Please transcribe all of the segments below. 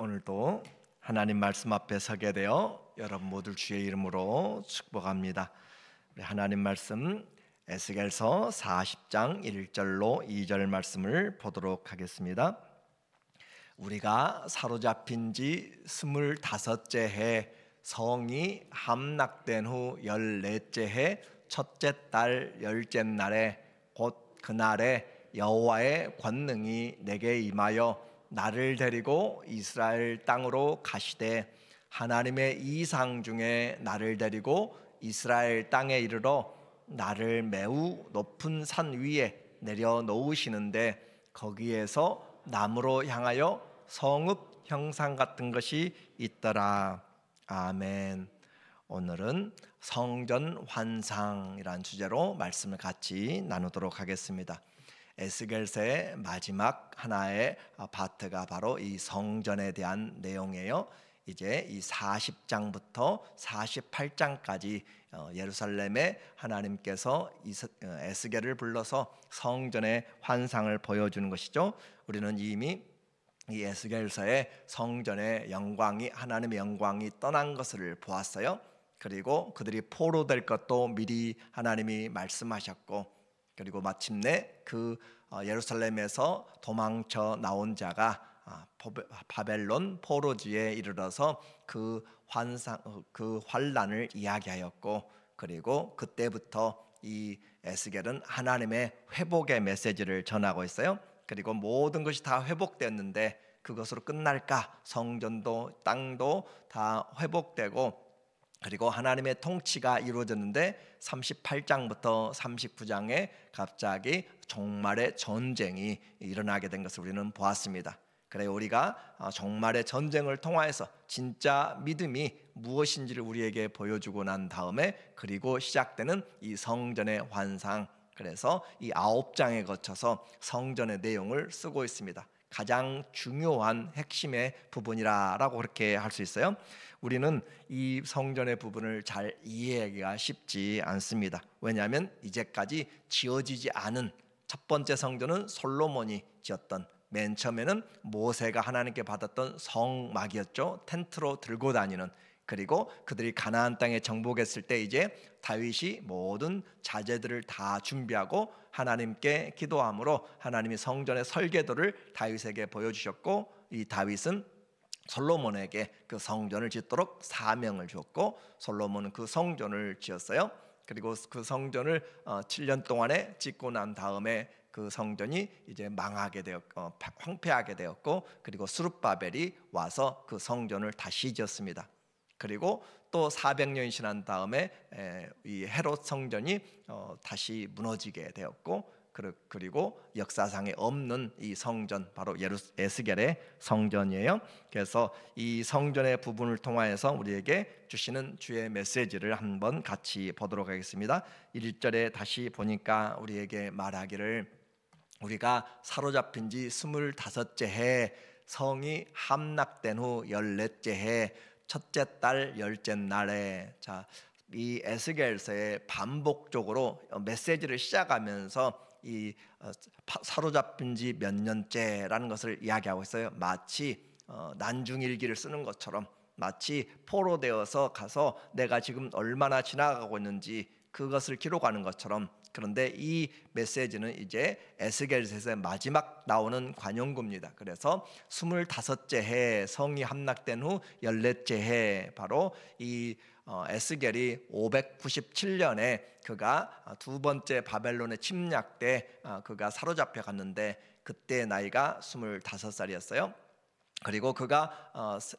오늘도 하나님 말씀 앞에 서게 되어 여러분 모두 주의 이름으로 축복합니다. 우리 하나님 말씀 에스겔서 40장 1절로 2절 말씀을 보도록 하겠습니다. 우리가 사로잡힌 지 25째 해 성이 함락된 후 14째 해 첫째 달 10째 날에 곧 그날에 여호와의 권능이 내게 임하여 나를 데리고 이스라엘 땅으로 가시되 하나님의 이상 중에 나를 데리고 이스라엘 땅에 이르러 나를 매우 높은 산 위에 내려 놓으시는데 거기에서 남으로 향하여 성읍 형상 같은 것이 있더라. 아멘. 오늘은 성전 환상이라는 주제로 말씀을 같이 나누도록 하겠습니다. 에스겔서의 마지막 하나의 파트가 바로 이 성전에 대한 내용이에요. 이제 이 40장부터 48장까지 예루살렘에 하나님께서 에스겔을 불러서 성전의 환상을 보여주는 것이죠. 우리는 이미 이 에스겔서의 성전의 영광이 하나님의 영광이 떠난 것을 보았어요. 그리고 그들이 포로될 것도 미리 하나님이 말씀하셨고, 그리고 마침내 그 예루살렘에서 도망쳐 나온 자가 바벨론 포로지에 이르러서 그 환란을 이야기하였고, 그리고 그때부터 이 에스겔은 하나님의 회복의 메시지를 전하고 있어요. 그리고 모든 것이 다 회복됐는데 그것으로 끝날까? 성전도 땅도 다 회복되고 그리고 하나님의 통치가 이루어졌는데 38장부터 39장에 갑자기 종말의 전쟁이 일어나게 된 것을 우리는 보았습니다. 그래 우리가 종말의 전쟁을 통하여서 진짜 믿음이 무엇인지를 우리에게 보여주고 난 다음에 그리고 시작되는 이 성전의 환상, 그래서 이 9장에 거쳐서 성전의 내용을 쓰고 있습니다. 가장 중요한 핵심의 부분이라고 그렇게 할 수 있어요. 우리는 이 성전의 부분을 잘 이해하기가 쉽지 않습니다. 왜냐하면 이제까지 지어지지 않은 첫 번째 성전은 솔로몬이 지었던, 맨 처음에는 모세가 하나님께 받았던 성막이었죠. 텐트로 들고 다니는. 그리고 그들이 가나안 땅에 정복했을 때 이제 다윗이 모든 자재들을 다 준비하고 하나님께 기도함으로 하나님이 성전의 설계도를 다윗에게 보여주셨고, 이 다윗은 솔로몬에게 그 성전을 짓도록 사명을 주었고 솔로몬은 그 성전을 지었어요. 그리고 그 성전을 7년 동안에 짓고 난 다음에 그 성전이 이제 망하게 되었고 황폐하게 되었고, 그리고 스룹바벨이 와서 그 성전을 다시 지었습니다. 그리고 또 400년이 지난 다음에 이 헤롯 성전이 다시 무너지게 되었고, 그리고 역사상에 없는 이 성전, 바로 에스겔의 성전이에요. 그래서 이 성전의 부분을 통하여서 우리에게 주시는 주의 메시지를 한번 같이 보도록 하겠습니다. 1절에 다시 보니까 우리에게 말하기를 우리가 사로잡힌 지 25째 해 성이 함락된 후 14째 해 첫째 달 10째 날에, 자, 이 에스겔서에 반복적으로 메시지를 시작하면서 이 사로잡힌 지 몇 년째라는 것을 이야기하고 있어요. 마치 난중일기를 쓰는 것처럼, 마치 포로되어서 가서 내가 지금 얼마나 지나가고 있는지 그것을 기록하는 것처럼. 그런데 이 메시지는 이제 에스겔서의 마지막 나오는 관용구입니다. 그래서 25째 해 성이 함락된 후 14째 해, 바로 이 에스겔이 597년에 그가 두 번째 바벨론에 침략 때 그가 사로잡혀 갔는데 그때 나이가 25살이었어요. 그리고 그가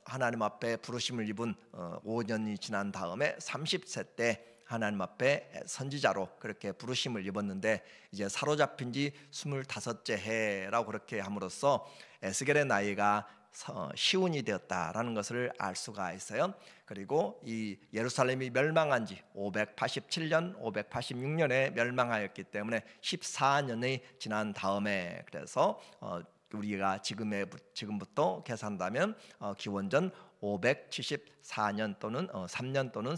하나님 앞에 부르심을 입은 5년이 지난 다음에 30세 때 하나님 앞에 선지자로 그렇게 부르심을 입었는데 이제 사로잡힌 지 25째 해라고 그렇게 함으로써 에스겔의 나이가 시운이 되었다라는 것을 알 수가 있어요. 그리고 이 예루살렘이 멸망한 지 587년, 586년에 멸망하였기 때문에 14년이 지난 다음에, 그래서 우리가 지금부터 계산한다면 기원전 574년 또는 3년 또는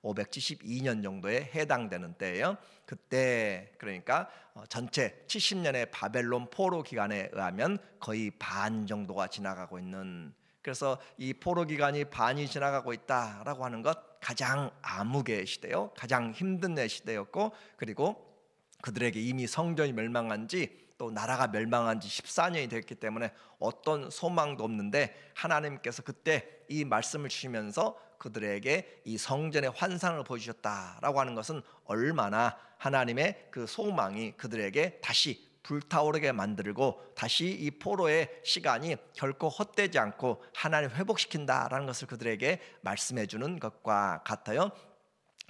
572년 정도에 해당되는 때예요. 그때 그러니까 전체 70년의 바벨론 포로 기간에 의하면 거의 반 정도가 지나가고 있는 그래서 이 포로 기간이 반이 지나가고 있다라고 하는 것, 가장 암흑의 시대요, 가장 힘든 시대였고, 그리고 그들에게 이미 성전이 멸망한 지, 또 나라가 멸망한 지 14년이 됐기 때문에 어떤 소망도 없는데, 하나님께서 그때 이 말씀을 주시면서 그들에게 이 성전의 환상을 보여주셨다라고 하는 것은 얼마나 하나님의 그 소망이 그들에게 다시 불타오르게 만들고, 다시 이 포로의 시간이 결코 헛되지 않고 하나님 회복시킨다라는 것을 그들에게 말씀해 주는 것과 같아요.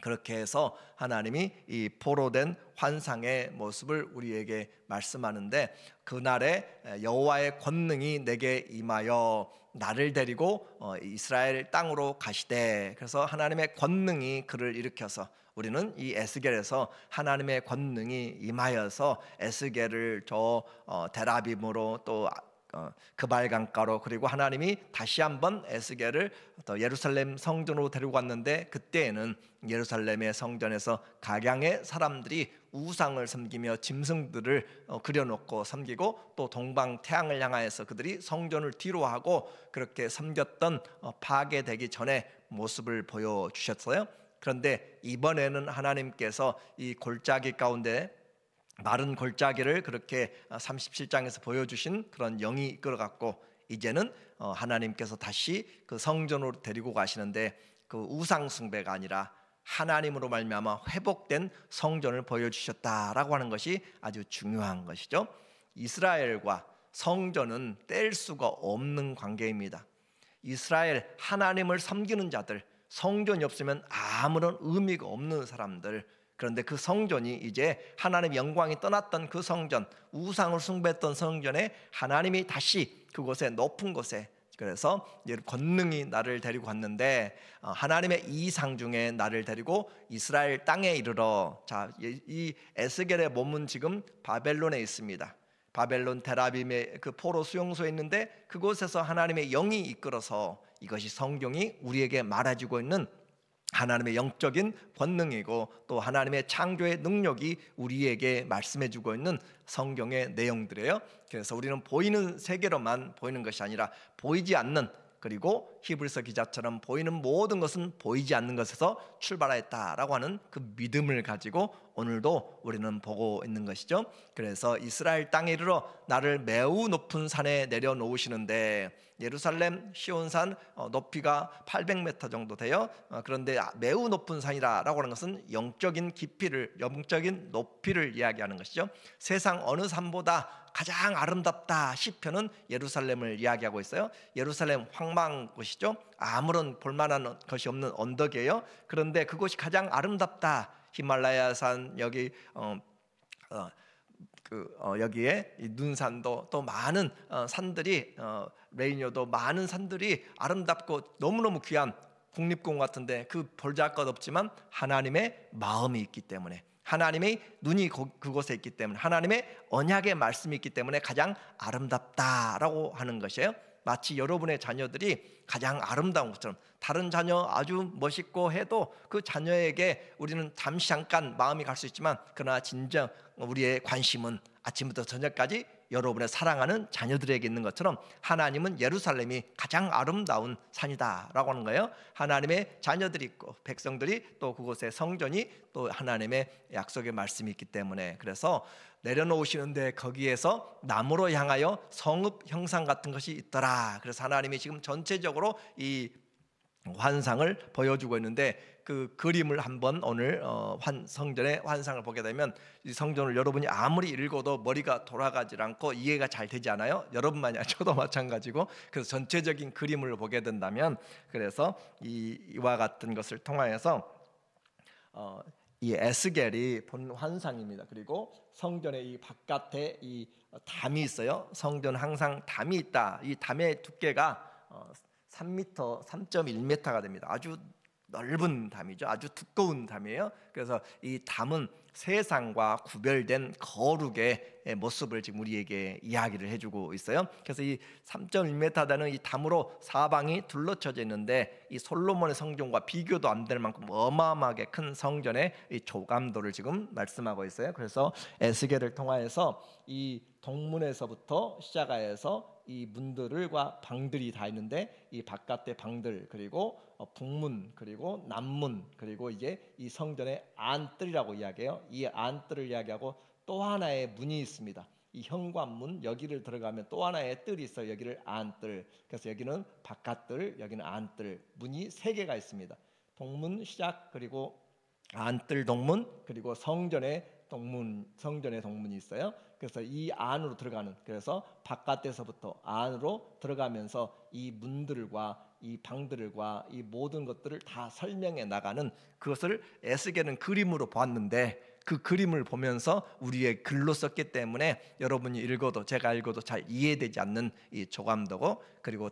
그렇게 해서 하나님이 이 포로된 환상의 모습을 우리에게 말씀하는데, 그날에 여호와의 권능이 내게 임하여 나를 데리고 이스라엘 땅으로 가시되, 그래서 하나님의 권능이 그를 일으켜서, 우리는 이 에스겔에서 하나님의 권능이 임하여서 에스겔을 저 데라빔으로 또 그발 강가로, 그리고 하나님이 다시 한번 에스겔을 또 예루살렘 성전으로 데리고 갔는데, 그때에는 예루살렘의 성전에서 각양의 사람들이 우상을 섬기며 짐승들을 그려놓고 섬기고, 또 동방 태양을 향하여서 그들이 성전을 뒤로하고 그렇게 섬겼던 파괴되기 전에 모습을 보여주셨어요. 그런데 이번에는 하나님께서 이 골짜기 가운데, 마른 골짜기를 그렇게 37장에서 보여주신 그런 영이 이끌어갔고, 이제는 하나님께서 다시 그 성전으로 데리고 가시는데, 그 우상 숭배가 아니라 하나님으로 말미암아 회복된 성전을 보여주셨다라고 하는 것이 아주 중요한 것이죠. 이스라엘과 성전은 뗄 수가 없는 관계입니다. 이스라엘, 하나님을 섬기는 자들, 성전이 없으면 아무런 의미가 없는 사람들, 그런데 그 성전이 이제 하나님 영광이 떠났던 그 성전, 우상을 숭배했던 성전에 하나님이 다시 그곳에 높은 곳에, 그래서 권능이 나를 데리고 갔는데, 하나님의 이상 중에 나를 데리고 이스라엘 땅에 이르러, 자, 이 에스겔의 몸은 지금 바벨론에 있습니다. 바벨론 데라빔의 그 포로 수용소에 있는데, 그곳에서 하나님의 영이 이끌어서, 이것이 성경이 우리에게 말해주고 있는 하나님의 영적인 권능이고, 또 하나님의 창조의 능력이 우리에게 말씀해주고 있는 성경의 내용들이에요. 그래서 우리는 보이는 세계로만 보이는 것이 아니라 보이지 않는, 그리고 히브리서 기자처럼 보이는 모든 것은 보이지 않는 것에서 출발했다라고 하는 그 믿음을 가지고 오늘도 우리는 보고 있는 것이죠. 그래서 이스라엘 땅에 이르러 나를 매우 높은 산에 내려놓으시는데, 예루살렘 시온산 높이가 800m 정도 돼요. 그런데 매우 높은 산이라고 하는 것은 영적인 깊이를, 영적인 높이를 이야기하는 것이죠. 세상 어느 산보다 가장 아름답다. 시편은 예루살렘을 이야기하고 있어요. 예루살렘 황망한 곳이죠. 아무런 볼만한 것이 없는 언덕이에요. 그런데 그곳이 가장 아름답다. 히말라야산, 여기 여기에 이 눈산도, 또 많은 산들이, 레이뇨도, 많은 산들이 아름답고 너무너무 귀한 국립공원 같은데, 그 볼잘것 없지만 하나님의 마음이 있기 때문에, 하나님의 눈이 그곳에 있기 때문에, 하나님의 언약의 말씀이 있기 때문에 가장 아름답다라고 하는 것이에요. 마치 여러분의 자녀들이 가장 아름다운 것처럼, 다른 자녀 아주 멋있고 해도 그 자녀에게 우리는 잠깐 마음이 갈 수 있지만, 그러나 진정 우리의 관심은 아침부터 저녁까지 여러분의 사랑하는 자녀들에게 있는 것처럼, 하나님은 예루살렘이 가장 아름다운 산이다라고 하는 거예요. 하나님의 자녀들이 있고 백성들이, 또 그곳에 성전이, 또 하나님의 약속의 말씀이 있기 때문에, 그래서 내려놓으시는데 거기에서 나무로 향하여 성읍 형상 같은 것이 있더라. 그래서 하나님이 지금 전체적으로 이 환상을 보여주고 있는데, 그 그림을 한번 오늘 성전의 환상을 보게 되면, 이 성전을 여러분이 아무리 읽어도 머리가 돌아가지 않고 이해가 잘 되지 않아요. 여러분만이 아니라 저도 마찬가지고. 그래서 전체적인 그림을 보게 된다면, 그래서 이와 같은 것을 통하여서 이 에스겔이 본 환상입니다. 그리고 성전의 이 바깥에 이 담이 있어요. 성전 항상 담이 있다. 이 담의 두께가 3m, 3.1m가 됩니다. 아주 넓은 담이죠. 아주 두꺼운 담이에요. 그래서 이 담은 세상과 구별된 거룩의 모습을 지금 우리에게 이야기를 해주고 있어요. 그래서 이 3.1m 되는 이 담으로 사방이 둘러쳐져 있는데 이 솔로몬의 성전과 비교도 안 될 만큼 어마어마하게 큰 성전의 이 조감도를 지금 말씀하고 있어요. 그래서 에스겔을 통하여서 이 동문에서부터 시작하여서 이 문들과 방들이 다 있는데 이 바깥의 방들, 그리고 북문, 그리고 남문, 그리고 이게 이 성전의 안뜰이라고 이야기해요. 이 안뜰을 이야기하고 또 하나의 문이 있습니다. 이 현관문, 여기를 들어가면 또 하나의 뜰이 있어요. 여기를 안뜰. 그래서 여기는 바깥뜰, 여기는 안뜰. 문이 3개가 있습니다. 동문 시작, 그리고 안뜰 동문, 그리고 성전의 동문이 있어요. 그래서 이 안으로 들어가는, 그래서 바깥에서부터 안으로 들어가면서 이 문들과 이 방들과 이 모든 것들을 다 설명해 나가는, 그것을 에스겔은 그림으로 보았는데 그 그림을 보면서 우리의 글로 썼기 때문에 여러분이 읽어도, 제가 읽어도 잘 이해되지 않는 이 조감도고, 그리고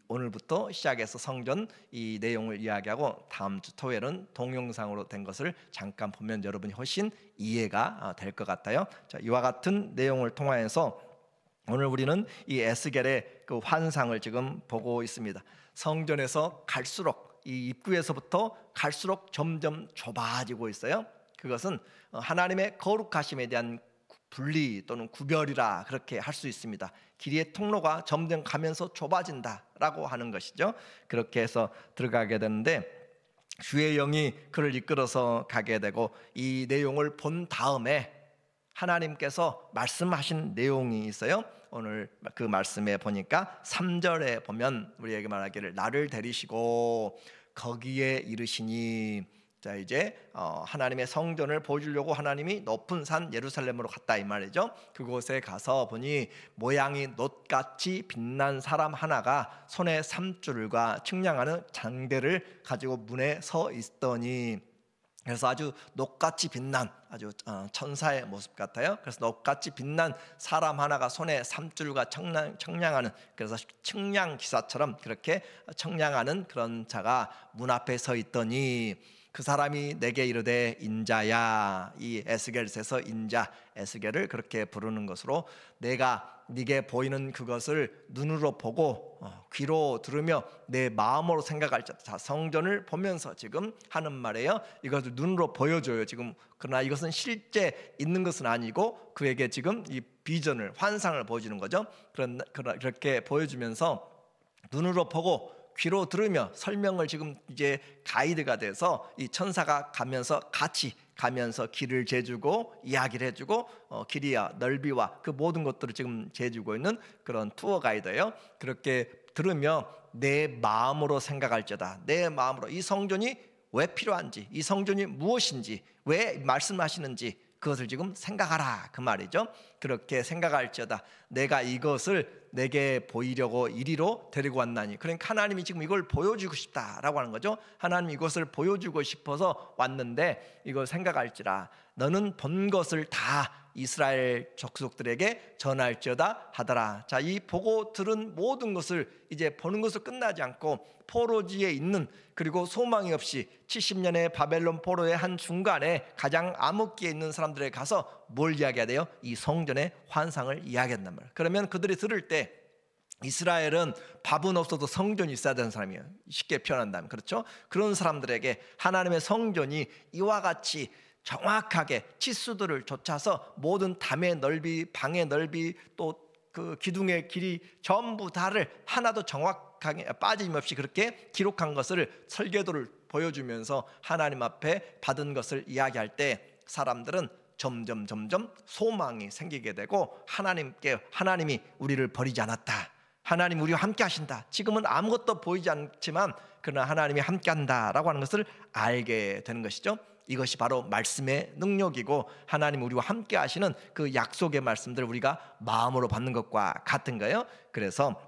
오늘부터 시작해서 성전 이 내용을 이야기하고 다음 주 토요일은 동영상으로 된 것을 잠깐 보면 여러분이 훨씬 이해가 될 것 같아요. 자, 이와 같은 내용을 통하여서 오늘 우리는 이 에스겔의 그 환상을 지금 보고 있습니다. 성전에서 갈수록, 이 입구에서부터 갈수록 점점 좁아지고 있어요. 그것은 하나님의 거룩하심에 대한 분리 또는 구별이라 그렇게 할 수 있습니다. 길이의 통로가 점점 가면서 좁아진다라고 하는 것이죠. 그렇게 해서 들어가게 되는데 주의 영이 그를 이끌어서 가게 되고, 이 내용을 본 다음에 하나님께서 말씀하신 내용이 있어요. 오늘 그 말씀에 보니까 3절에 보면 우리에게 말하기를 나를 데리시고 거기에 이르시니, 자 이제 하나님의 성전을 보여주려고 하나님이 높은 산 예루살렘으로 갔다 이 말이죠. 그곳에 가서 보니 모양이 놋같이 빛난 사람 하나가 손에 삼줄과 측량하는 장대를 가지고 문에 서 있더니, 그래서 아주 놋같이 빛난 아주 천사의 모습 같아요. 그래서 놋같이 빛난 사람 하나가 손에 삼줄과 청량하는, 그래서 측량 기사처럼 그렇게 청량하는 그런 자가 문 앞에 서 있더니, 그 사람이 내게 이르되 인자야. 이 에스겔에서 인자, 에스겔을 그렇게 부르는 것으로, 내가 네게 보이는 그것을 눈으로 보고 귀로 들으며 내 마음으로 생각할 자. 자, 성전을 보면서 지금 하는 말이에요. 이것을 눈으로 보여줘요 지금. 그러나 이것은 실제 있는 것은 아니고 그에게 지금 이 비전을, 환상을 보여주는 거죠. 그렇게 보여주면서 눈으로 보고 귀로 들으며 설명을 지금 이제 가이드가 돼서 이 천사가 같이 가면서 길을 재주고 이야기를 해주고 길이와 넓이와 그 모든 것들을 지금 재주고 있는 그런 투어 가이드예요. 그렇게 들으며 내 마음으로 생각할지어다. 내 마음으로 이 성전이 왜 필요한지, 이 성전이 무엇인지, 왜 말씀하시는지 그것을 지금 생각하라 그 말이죠. 그렇게 생각할지어다. 내가 이것을 내게 보이려고 이리로 데리고 왔나니. 그러니까 하나님이 지금 이걸 보여주고 싶다라고 하는 거죠. 하나님 이것을 보여주고 싶어서 왔는데 이걸 생각할지라. 너는 본 것을 다 이스라엘 족속들에게 전할지어다 하더라. 자, 이 보고 들은 모든 것을 이제 보는 것을 끝나지 않고 포로지에 있는, 그리고 소망이 없이 70년의 바벨론 포로의 한 중간에 가장 암흑기에 있는 사람들에게 가서 뭘 이야기해야 돼요? 이 성전의 환상을 이야기한단 말이에요. 그러면 그들이 들을 때 이스라엘은 밥은 없어도 성전이 있어야 되는 사람이에요. 쉽게 표현한다면 그렇죠? 그런 사람들에게 하나님의 성전이 이와 같이 정확하게 치수들을 좇아서 모든 담의 넓이, 방의 넓이, 또 그 기둥의 길이 전부 다를 하나도 정확하게 빠짐없이 그렇게 기록한 것을, 설계도를 보여주면서 하나님 앞에 받은 것을 이야기할 때 사람들은 점점 소망이 생기게 되고, 하나님이 우리를 버리지 않았다. 하나님 우리와 함께 하신다. 지금은 아무것도 보이지 않지만 그러나 하나님이 함께 한다라고 하는 것을 알게 되는 것이죠. 이것이 바로 말씀의 능력이고 하나님 우리와 함께 하시는 그 약속의 말씀들을 우리가 마음으로 받는 것과 같은 거예요. 그래서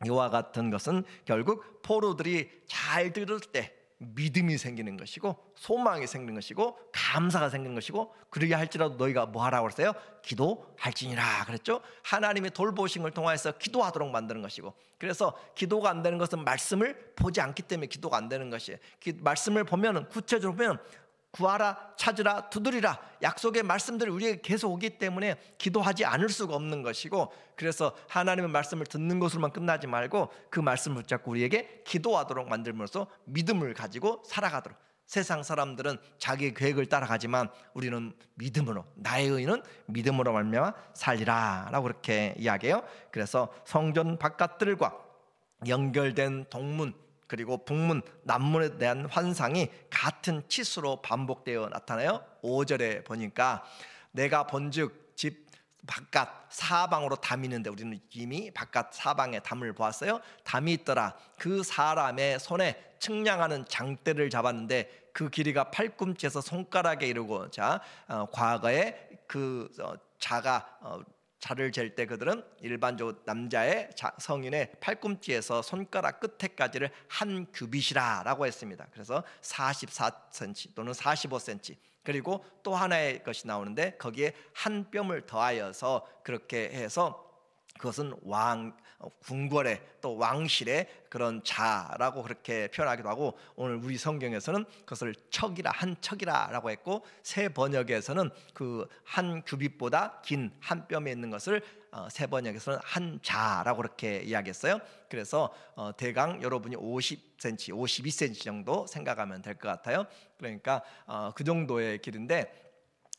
이와 같은 것은 결국 포로들이 잘 들을 때 믿음이 생기는 것이고, 소망이 생기는 것이고, 감사가 생기는 것이고, 그러게 할지라도 너희가 뭐 하라고 그랬어요? 기도할지니라 그랬죠. 하나님의 돌보심을 통해서 기도하도록 만드는 것이고, 그래서 기도가 안 되는 것은 말씀을 보지 않기 때문에 기도가 안 되는 것이에요. 말씀을 보면, 구체적으로 보면 구하라, 찾으라, 두드리라. 약속의 말씀들이 우리에게 계속 오기 때문에 기도하지 않을 수가 없는 것이고, 그래서 하나님의 말씀을 듣는 것으로만 끝나지 말고 그 말씀을 붙잡고 우리에게 기도하도록 만들면서 믿음을 가지고 살아가도록. 세상 사람들은 자기의 계획을 따라가지만 우리는 믿음으로, 나의 의는 믿음으로 말미암아 살리라 라고 그렇게 이야기해요. 그래서 성전 바깥들과 연결된 동문 그리고 북문, 남문에 대한 환상이 같은 치수로 반복되어 나타나요. 5절에 보니까 내가 본즉 집 바깥 사방으로 담이 있는데, 우리는 이미 바깥 사방에 담을 보았어요. 담이 있더라. 그 사람의 손에 측량하는 장대를 잡았는데 그 길이가 팔꿈치에서 손가락에 이르고, 과거에 그 자를 잴 때 그들은 일반적으로 남자의 성인의 팔꿈치에서 손가락 끝에까지를 한 규빗이라 라고 했습니다. 그래서 44cm 또는 45cm. 그리고 또 하나의 것이 나오는데 거기에 한 뼘을 더하여서 그렇게 해서 그것은 궁궐의 또 왕실의 그런 자라고 그렇게 표현하기도 하고, 오늘 우리 성경에서는 그것을 척이라, 한 척이라라고 했고, 새 번역에서는 그 한 규빗보다 긴 한 뼘에 있는 것을 새 번역에서는 한 자라고 그렇게 이야기했어요. 그래서 대강 여러분이 50cm, 52cm 정도 생각하면 될 것 같아요. 그러니까 그 정도의 길인데,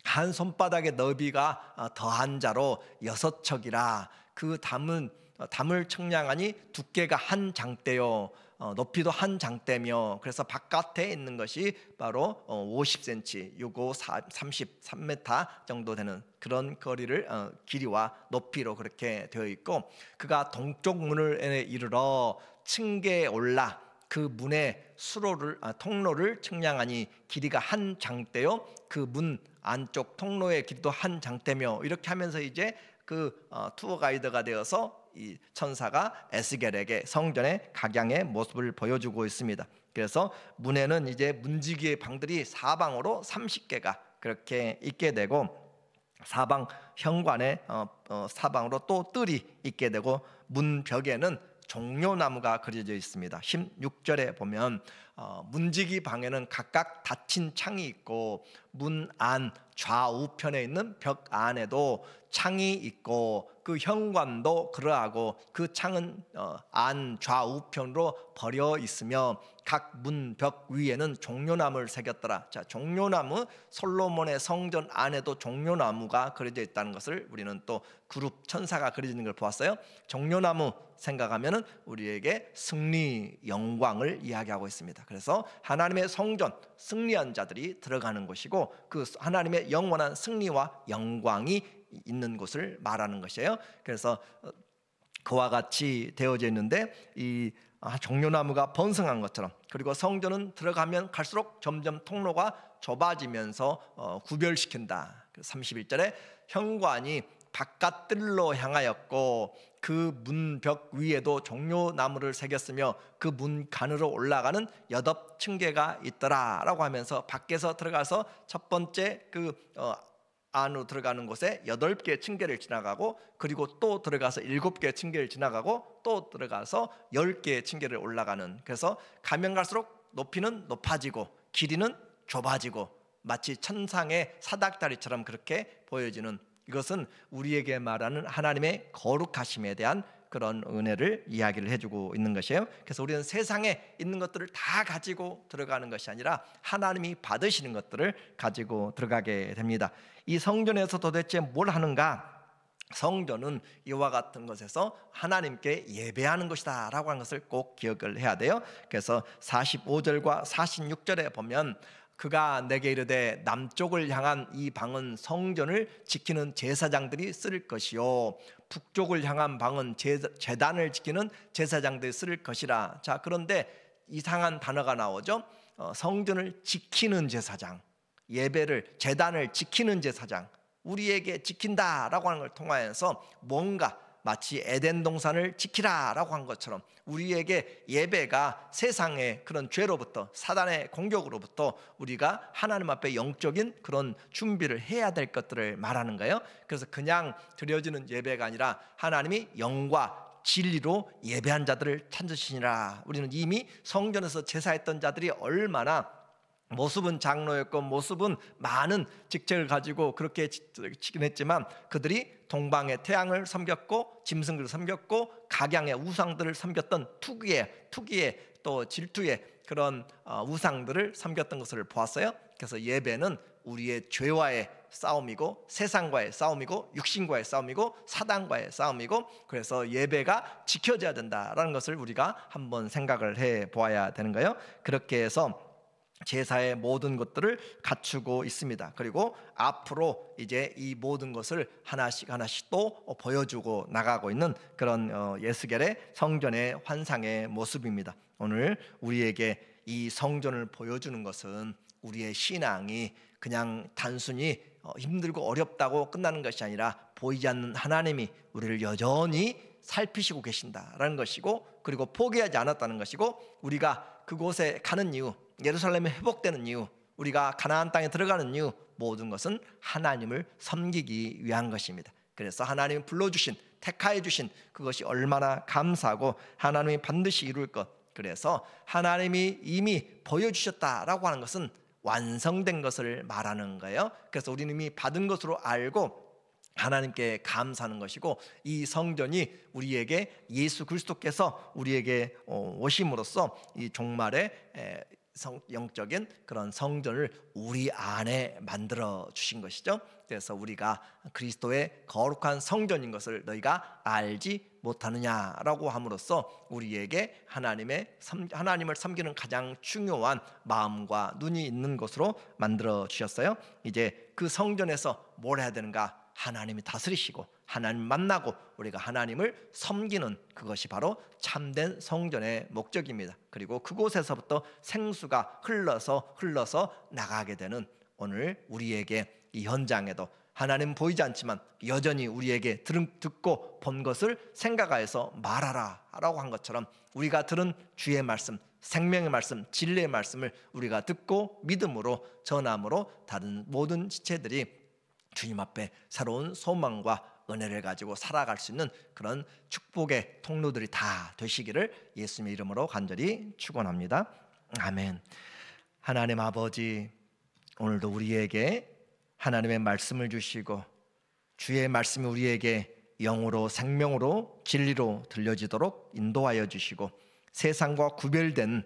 한 손바닥의 너비가 더한 자로 6척이라. 그 담을 측량하니 두께가 한 장대요, 높이도 한 장대며, 그래서 바깥에 있는 것이 바로 50cm, 요거 33m 정도 되는 그런 거리를 길이와 높이로 그렇게 되어 있고, 그가 동쪽 문을 이르러 층계에 올라 그 문의 통로를 측량하니 길이가 한 장대요, 그 문 안쪽 통로의 길이도 한 장대며, 이렇게 하면서 이제 그 투어 가이드가 되어서 이 천사가 에스겔에게 성전의 각양의 모습을 보여주고 있습니다. 그래서 문에는 이제 문지기의 방들이 사방으로 30개가 그렇게 있게 되고, 사방 현관에 사방으로 또 뜰이 있게 되고, 문 벽에는 종려나무가 그려져 있습니다. 16절에 보면 문지기 방에는 각각 닫힌 창이 있고, 문 안 좌우편에 있는 벽 안에도 창이 있고, 그 현관도 그러하고 그 창은 안 좌우편으로 벌여 있으며 각 문 벽 위에는 종려나무를 새겼더라. 자, 종려나무, 솔로몬의 성전 안에도 종려나무가 그려져 있다는 것을 우리는 또 그룹 천사가 그려지는 걸 보았어요. 종려나무 생각하면은 우리에게 승리, 영광을 이야기하고 있습니다. 그래서 하나님의 성전, 승리한 자들이 들어가는 곳이고, 그 하나님의 영원한 승리와 영광이 있는 곳을 말하는 것이에요. 그래서 그와 같이 되어져 있는데, 이 종려나무가 번성한 것처럼, 그리고 성전은 들어가면 갈수록 점점 통로가 좁아지면서 구별시킨다. 31절에 현관이 바깥뜰로 향하였고 그 문벽 위에도 종려나무를 새겼으며 그 문간으로 올라가는 8층계가 있더라 라고 하면서, 밖에서 들어가서 첫 번째 그 안으로 들어가는 곳에 8개의 층계를 지나가고, 그리고 또 들어가서 7개의 층계를 지나가고, 또 들어가서 10개의 층계를 올라가는, 그래서 가면 갈수록 높이는 높아지고 길이는 좁아지고 마치 천상의 사닥다리처럼 그렇게 보여지는, 이것은 우리에게 말하는 하나님의 거룩하심에 대한 그런 은혜를 이야기를 해주고 있는 것이에요. 그래서 우리는 세상에 있는 것들을 다 가지고 들어가는 것이 아니라 하나님이 받으시는 것들을 가지고 들어가게 됩니다. 이 성전에서 도대체 뭘 하는가? 성전은 이와 같은 것에서 하나님께 예배하는 것이다 라고 하는 것을 꼭 기억을 해야 돼요. 그래서 45절과 46절에 보면, 그가 내게 이르되 남쪽을 향한 이 방은 성전을 지키는 제사장들이 쓸 것이요, 북쪽을 향한 방은 제단을 지키는 제사장들이 쓸 것이라. 자, 그런데 이상한 단어가 나오죠. 성전을 지키는 제사장, 예배를, 제단을 지키는 제사장, 우리에게 지킨다라고 하는 걸 통하여서 뭔가 마치 에덴 동산을 지키라라고 한 것처럼 우리에게 예배가 세상의 그런 죄로부터, 사단의 공격으로부터 우리가 하나님 앞에 영적인 그런 준비를 해야 될 것들을 말하는 거예요. 그래서 그냥 드려지는 예배가 아니라 하나님이 영과 진리로 예배한 자들을 찾으시니라. 우리는 이미 성전에서 제사했던 자들이 얼마나 모습은 장로였고 모습은 많은 직책을 가지고 그렇게 지긴 했지만 그들이 동방의 태양을 섬겼고 짐승들을 섬겼고 각양의 우상들을 섬겼던 투기의 또 질투의 그런 우상들을 섬겼던 것을 보았어요. 그래서 예배는 우리의 죄와의 싸움이고 세상과의 싸움이고 육신과의 싸움이고 사단과의 싸움이고, 그래서 예배가 지켜져야 된다라는 것을 우리가 한번 생각을 해 보아야 되는 거예요. 그렇게 해서 제사의 모든 것들을 갖추고 있습니다. 그리고 앞으로 이제 이 모든 것을 하나씩 또 보여주고 나가고 있는 그런 예스겔의 성전의 환상의 모습입니다. 오늘 우리에게 이 성전을 보여주는 것은 우리의 신앙이 그냥 단순히 힘들고 어렵다고 끝나는 것이 아니라 보이지 않는 하나님이 우리를 여전히 살피시고 계신다라는 것이고, 그리고 포기하지 않았다는 것이고, 우리가 그곳에 가는 이유, 예루살렘이 회복되는 이유, 우리가 가나안 땅에 들어가는 이유, 모든 것은 하나님을 섬기기 위한 것입니다. 그래서 하나님이 불러주신, 택하여 주신 그것이 얼마나 감사하고 하나님이 반드시 이룰 것, 그래서 하나님이 이미 보여주셨다라고 하는 것은 완성된 것을 말하는 거예요. 그래서 우리는 이미 받은 것으로 알고 하나님께 감사하는 것이고, 이 성전이 우리에게 예수 그리스도께서 우리에게 오심으로써 이 종말의 영적인 그런 성전을 우리 안에 만들어 주신 것이죠. 그래서 우리가 그리스도의 거룩한 성전인 것을 너희가 알지 못하느냐라고 함으로써 우리에게 하나님을 섬기는 가장 중요한 마음과 눈이 있는 것으로 만들어 주셨어요. 이제 그 성전에서 뭘 해야 되는가? 하나님이 다스리시고 하나님 만나고 우리가 하나님을 섬기는 그것이 바로 참된 성전의 목적입니다. 그리고 그곳에서부터 생수가 흘러서 나가게 되는, 오늘 우리에게 이 현장에도 하나님 보이지 않지만 여전히 우리에게 듣고 본 것을 생각하여서 말하라 라고 한 것처럼, 우리가 들은 주의 말씀, 생명의 말씀, 진리의 말씀을 우리가 듣고 믿음으로 전함으로 다른 모든 지체들이 주님 앞에 새로운 소망과 은혜를 가지고 살아갈 수 있는 그런 축복의 통로들이 다 되시기를 예수님의 이름으로 간절히 축원합니다. 아멘. 하나님 아버지, 오늘도 우리에게 하나님의 말씀을 주시고 주의 말씀이 우리에게 영으로 생명으로 진리로 들려지도록 인도하여 주시고, 세상과 구별된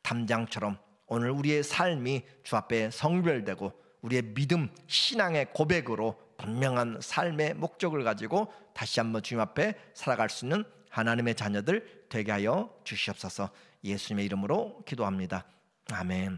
담장처럼 오늘 우리의 삶이 주 앞에 성별되고 우리의 믿음, 신앙의 고백으로 분명한 삶의 목적을 가지고 다시 한번 주님 앞에 살아갈 수 있는 하나님의 자녀들 되게 하여 주시옵소서. 예수님의 이름으로 기도합니다. 아멘.